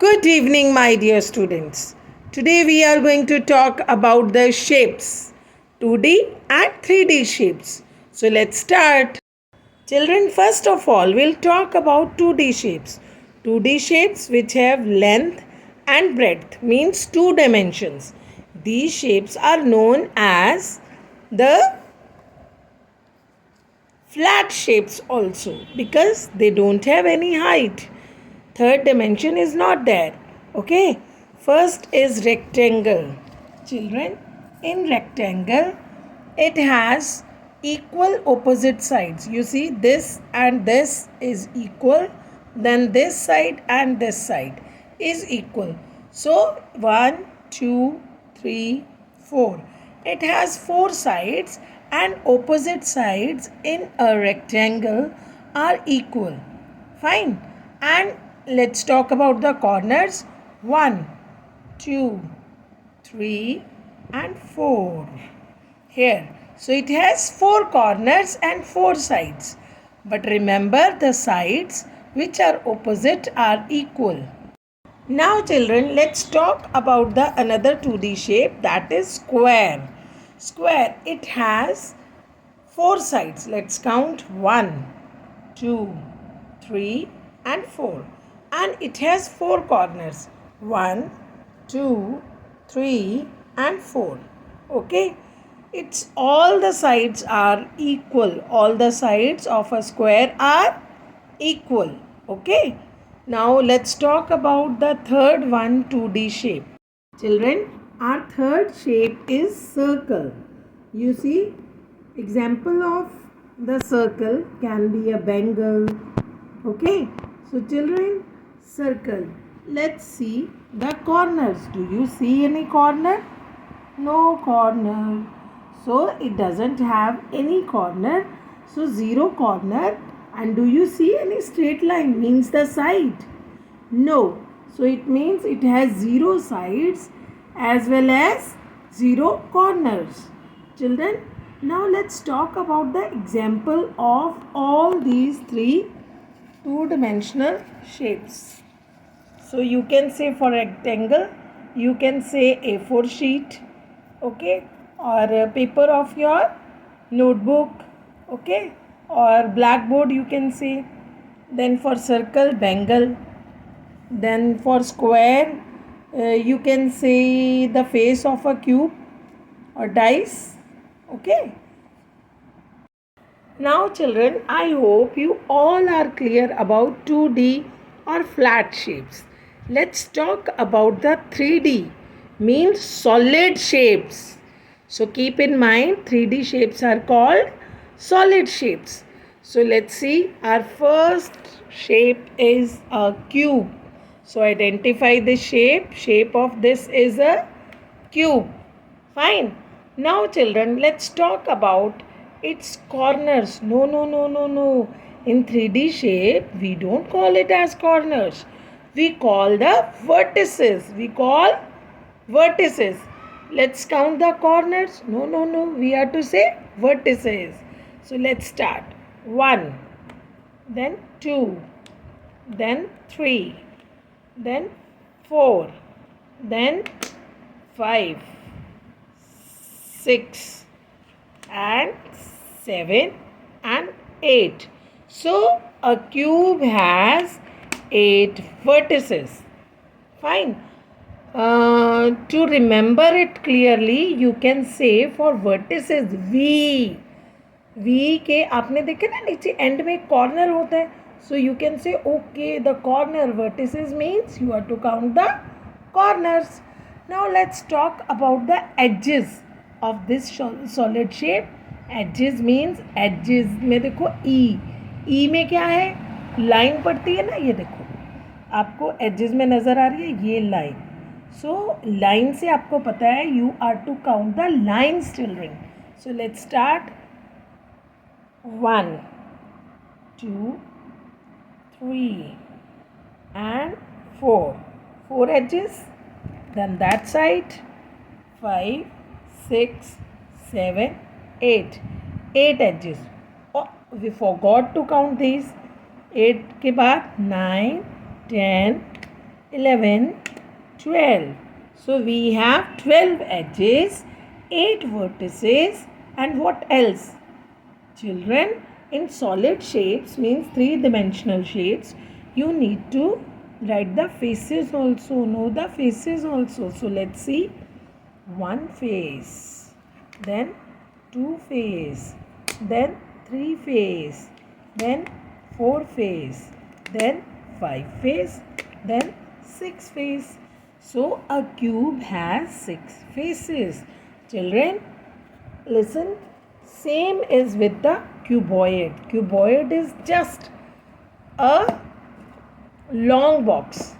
Good evening, my dear students. Today we are going to talk about the shapes 2D and 3D shapes. So let's start. Children, first of all, we'll talk about 2D shapes. 2D shapes which have length and breadth means two dimensions. These shapes are known as the flat shapes also because they don't have any height. Third dimension is not there. Okay. First is rectangle. Children, in rectangle, it has equal opposite sides. You see, this and this is equal. Then this side and this side is equal. So, 1, 2, 3, 4. It has four sides and opposite sides in a rectangle are equal. Fine. And let's talk about the corners. 1, 2, 3 and 4. Here. So it has four corners and four sides. But remember the sides which are opposite are equal. Now children, let's talk about the another 2D shape, that is square. Square, it has four sides. Let's count 1, 2, 3 and 4. And it has four corners. 1, 2, 3 and 4. Okay. It's all the sides are equal. All the sides of a square are equal. Okay. Now let's talk about the third one, 2D shape. Children, our third shape is circle. You see, example of the circle can be a bangle. Okay. So children, circle. Let's see the corners. Do you see any corner? No corner. So it doesn't have any corner. So zero corner. And do you see any straight line? Means the side. No. So it means it has zero sides as well as zero corners. Children, now let's talk about the example of all these three two-dimensional shapes. So you can say for rectangle, you can say A4 sheet, okay, or a paper of your notebook, okay, or blackboard you can say. Then for circle, bangle. Then for square, you can say the face of a cube or dice, okay. Now children, I hope you all are clear about 2D or flat shapes. Let's talk about the 3D, means solid shapes. So keep in mind 3D shapes are called solid shapes. So let's see, our first shape is a cube. So identify the shape. Shape of this is a cube. Fine. Now children, let's talk about its corners. No. In 3D shape, we don't call it as corners. We call the vertices. We call vertices. Let's count the corners. No. We have to say vertices. So let's start. 1, then 2, then 3, then 4, then 5, 6 and 7 and 8. So a cube has 8 vertices. Fine. To remember it clearly, you can say for vertices V. V के आपने देखे ना नीचे and में corner होता है. So you can say okay, the corner vertices means you have to count the corners. Now let's talk about the edges of this solid shape. Edges means edges में देखो E में क्या है, line पड़ती है ना, ये देखो आपको edges में नज़र आ रही है ये लाइन. So लाइन से आपको पता है you are to count the lines children. So let's start. 1, 2, 3 and 4. 4 edges. Then that side 5, 6, 7, 8. 8 edges. Oh, we forgot to count these. 8 के बाद 9, 10, 11, 12. So we have 12 edges, 8 vertices, and what else? Children, in solid shapes means three-dimensional shapes, you need to write the faces also, know the faces also. So let's see. One face, then two face, then three face, then four face, then five face, then six face. So a cube has six faces. Children, listen. Same is with the cuboid. Cuboid is just a long box.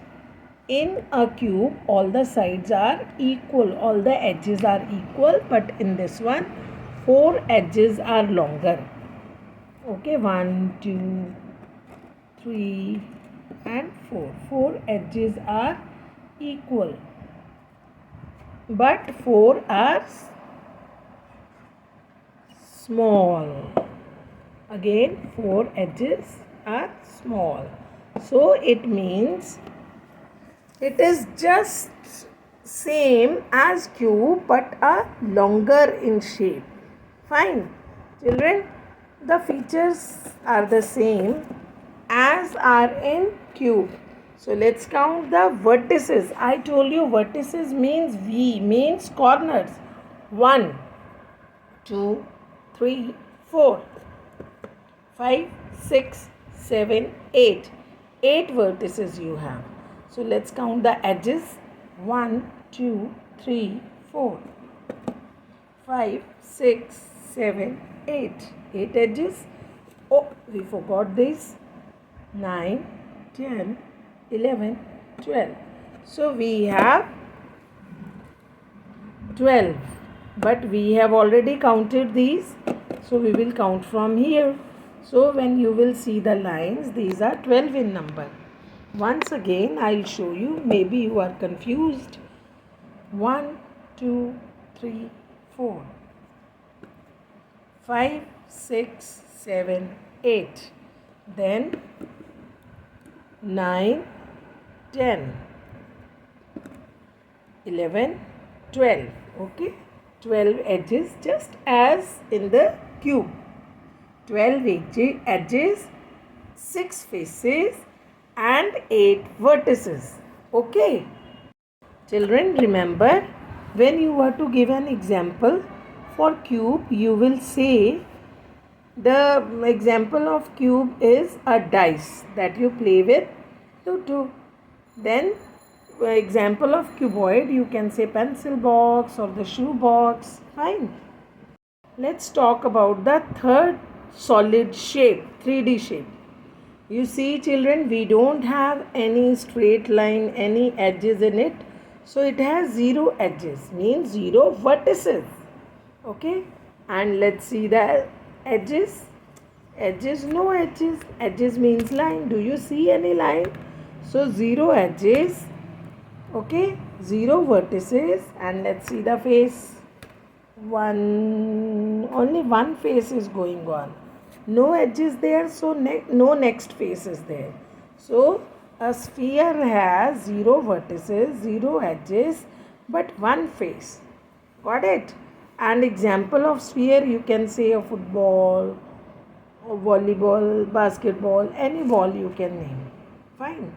In a cube, all the sides are equal, all the edges are equal, but in this one, 4 edges are longer. Okay, 1, 2, 3, and 4. 4 edges are equal, but 4 are small. Again, 4 edges are small. So it means it is just same as cube but a longer in shape. Fine. Children, the features are the same as are in cube. So let's count the vertices. I told you vertices means V, means corners. 1, 2, 3, 4, 5, 6, 7, 8. 8 vertices you have. So let's count the edges. 1, 2, 3, 4, 5, 6, 7, 8. 8 edges. Oh, we forgot this. 9, 10, 11, 12. So we have 12. But we have already counted these. So we will count from here. So when you will see the lines, these are 12 in number. Once again, I'll show you. Maybe you are confused. 1, 2, 3, 4, 5, 6, 7, 8. Then 9, 10, 11, 12. Okay. 12 edges just as in the cube. 12 edges, 6 faces, and 8 vertices. Okay. Children, remember, when you are to give an example for cube, you will say the example of cube is a dice that you play with 2. Then example of cuboid, you can say pencil box or the shoe box. Fine. Let's talk about the third solid shape, 3D shape. You see, children, we don't have any straight line, any edges in it. So it has 0 edges, means 0 vertices. Okay. And let's see the edges. Edges, no edges. Edges means line. Do you see any line? So 0 edges. Okay. 0 vertices. And let's see the face. Only one face is going on. No edges there, so no next face is there. So a sphere has 0 vertices, 0 edges, but one face. Got it? And example of sphere, you can say a football, or volleyball, basketball, any ball you can name. Fine.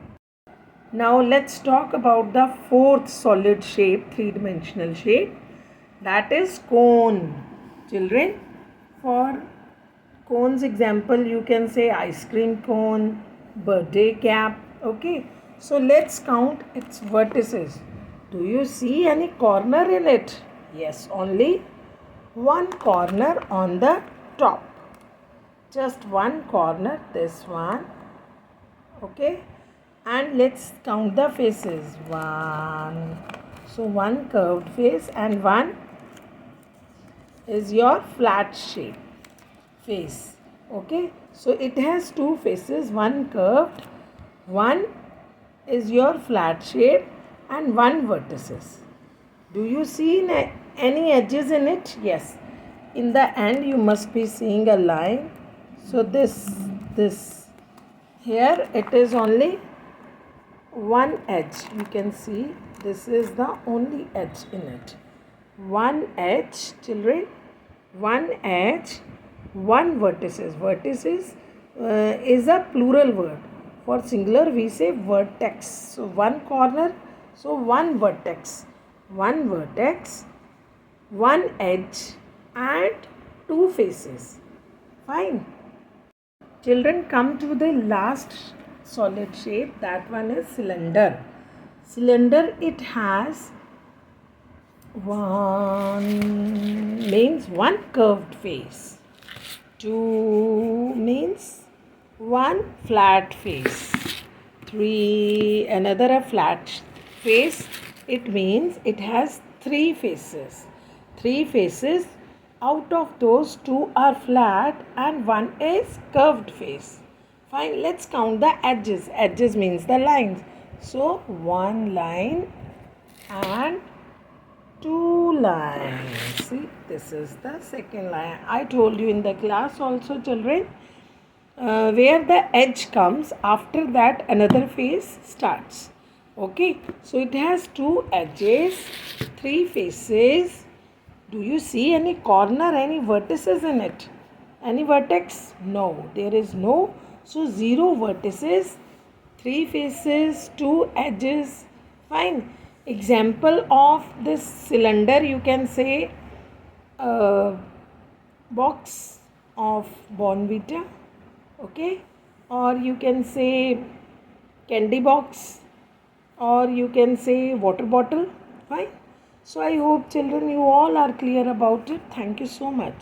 Now let's talk about the fourth solid shape, 3-dimensional shape. That is cone. Children, for cones example, you can say ice cream cone, birthday cap. Okay. So let's count its vertices. Do you see any corner in it? Yes, only one corner on the top. Just one corner, this one. Okay. And let's count the faces. 1. So one curved face and one is your flat shape face. Okay. So it has 2 faces, one curved, one is your flat shape, and one vertices. Do you see any edges in it? Yes. In the end, you must be seeing a line. So this here it is only one edge. You can see this is the only edge in it. One edge, children, one edge, one vertices. Vertices is a plural word. For singular we say vertex. So one corner, so one vertex. One vertex, one edge and two faces. Fine. Children, come to the last solid shape. That one is cylinder. Cylinder, it has one curved face. Two means one flat face. Three, another a flat face. It means it has three faces. Three faces. Out of those, two are flat and one is curved face. Fine, let's count the edges. Edges means the lines. So, one line and two lines. See, this is the second line. I told you in the class also, children, where the edge comes, after that another face starts. Okay, so it has two edges, three faces. Do you see any corner, any vertices in it? Any vertex? No, there is no. So, zero vertices, three faces, two edges. Fine. Example of this cylinder, you can say box of Bournvita. Okay. Or you can say candy box. Or you can say water bottle. Fine. So I hope children you all are clear about it. Thank you so much.